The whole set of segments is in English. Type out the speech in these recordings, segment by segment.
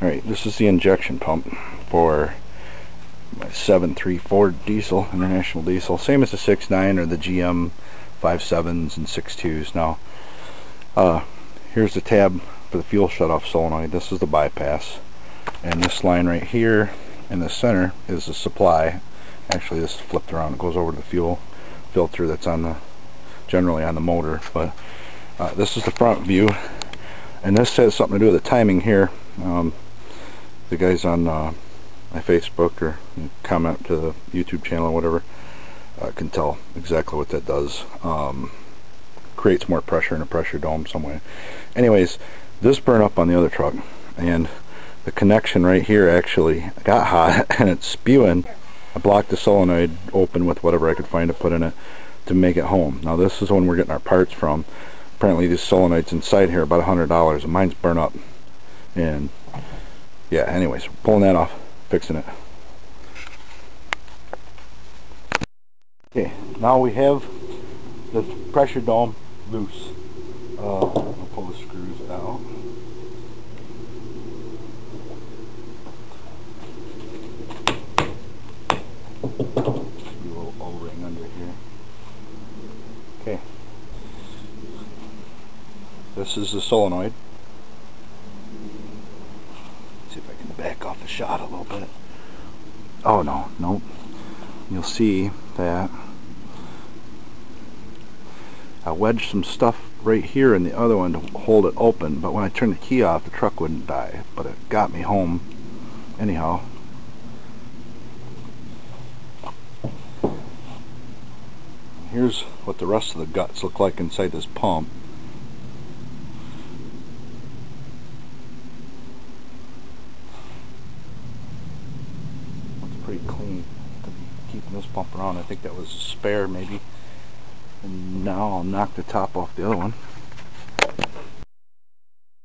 Alright, this is the injection pump for my 734 diesel, international diesel. Same as the 6.9 or the GM 5.7s and 6.2s. Now, here's the tab for the fuel shutoff solenoid. This is the bypass. And this line right here in the center is the supply. Actually, this is flipped around. It goes over to the fuel filter that's on the, generally on the motor. But this is the front view. And this has something to do with the timing here. The guys on my Facebook or comment to the YouTube channel or whatever can tell exactly what that does. Creates more pressure in a pressure dome some way. Anyways, this burned up on the other truck, and the connection right here actually got hot and it's spewing. I blocked the solenoid open with whatever I could find to put in it to make it home. Now this is when we're getting our parts from. Apparently these solenoids inside here are about $100, and mine's burnt up. And yeah, anyways, pulling that off, fixing it. Okay, now we have the pressure dome loose. I'll pull the screws out. A little O-ring under here. Okay. This is the solenoid. See if I can back off the shot a little bit. Oh no, nope. You'll see that I wedged some stuff right here in the other one to hold it open, but when I turned the key off, the truck wouldn't die. But it got me home anyhow. Here's what the rest of the guts look like inside this pump. Pretty clean. Keeping this pump around. I think that was a spare maybe. And now I'll knock the top off the other one.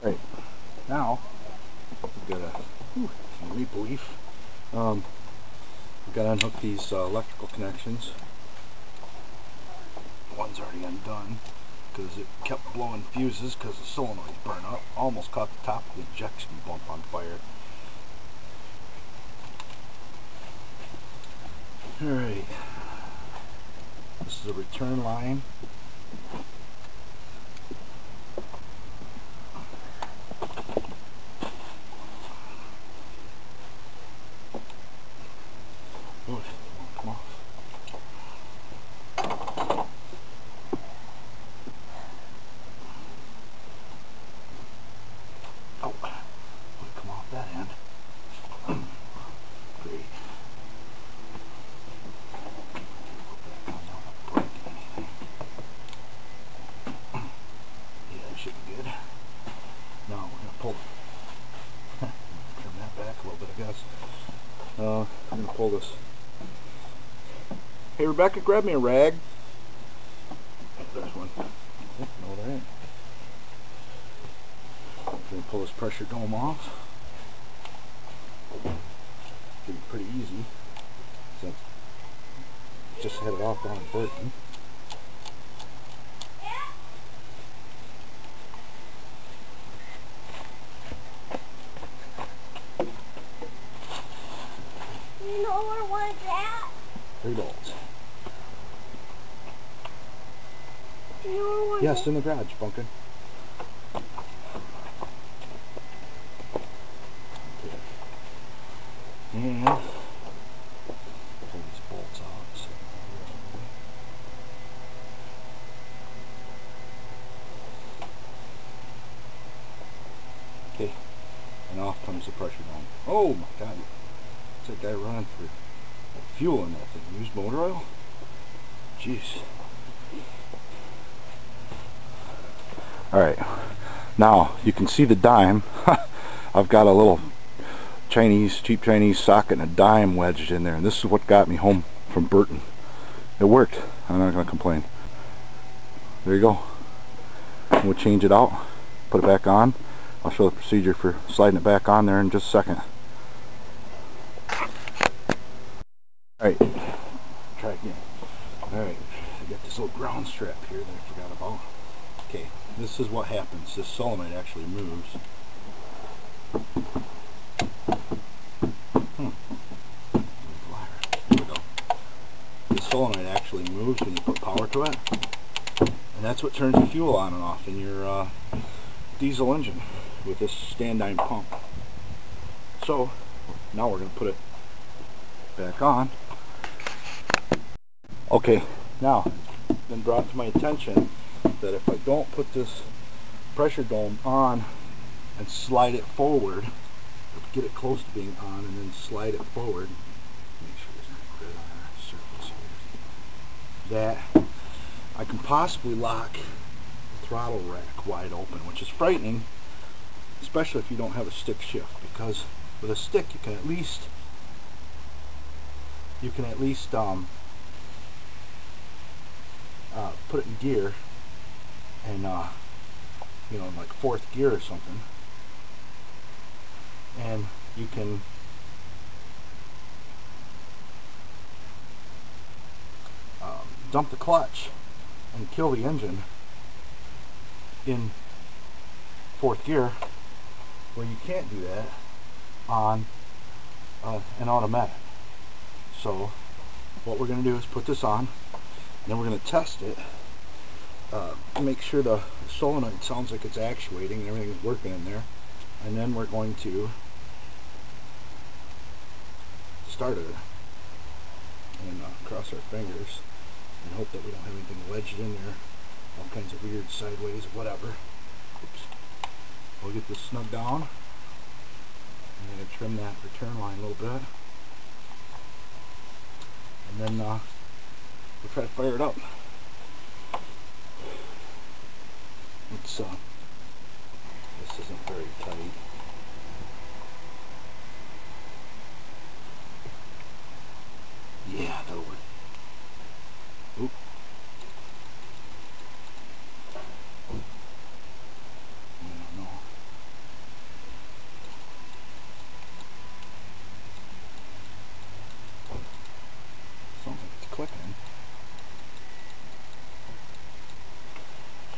Right. Now we've got a maple leaf. We've got to unhook these electrical connections. One's already undone because it kept blowing fuses because the solenoid burned up. Almost caught the top of the injection pump on fire. Alright, this is a return line. Oh, come off. Oh, come off that end. Great. I'm going to pull this. Hey Rebecca, grab me a rag. There's one. No, there ain't. I'm going to pull this pressure dome off. Should be pretty easy. So just had it off on Burton. You know where one's at? $3. Do you know where one's Yes, at? in the garage, Bunkin. And pull these bolts out. So. Okay, and off comes the pressure dome. Oh my God! That guy running for fuel in that thing. Used motor oil? Jeez. Alright, now you can see the dime. I've got a little cheap Chinese socket and a dime wedged in there, and this is what got me home from Burton. It worked. I'm not going to complain. There you go. We'll change it out, put it back on. I'll show the procedure for sliding it back on there in just a second. Alright, try again. Alright, I got this little ground strap here that I forgot about. Okay, this is what happens. This solenoid actually moves. to it, and that's what turns the fuel on and off in your diesel engine with this stand-on pump. So now we're going to put it back on. Okay, now it's been brought to my attention that if I don't put this pressure dome on and slide it forward, get it close to being on and then slide it forward, make sure there's not grit on our surface here, that I can possibly lock the throttle rack wide open, which is frightening, especially if you don't have a stick shift, because with a stick you can at least put it in gear, and you know, like 4th gear or something, and you can dump the clutch and kill the engine in 4th gear, where you can't do that on an automatic. So what we're going to do is put this on, and then we're going to test it, make sure the solenoid sounds like it's actuating and everything's working in there, and then we're going to start it and cross our fingers and hope that we don't have anything wedged in there, all kinds of weird sideways, whatever. Oops. We'll get this snug down. I'm going to trim that return line a little bit, and then we'll try to fire it up. It's this isn't very tight. Yeah, that'll work. Oop. I don't know. Sounds like it's clicking.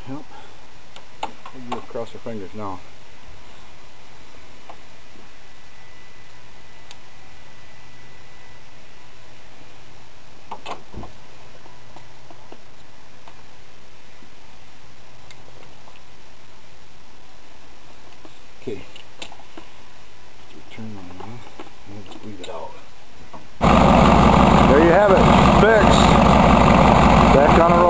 Yep. We'll cross our fingers now. Okay. Turn that on. We'll just leave it out. There you have it. Fixed. Back on the road.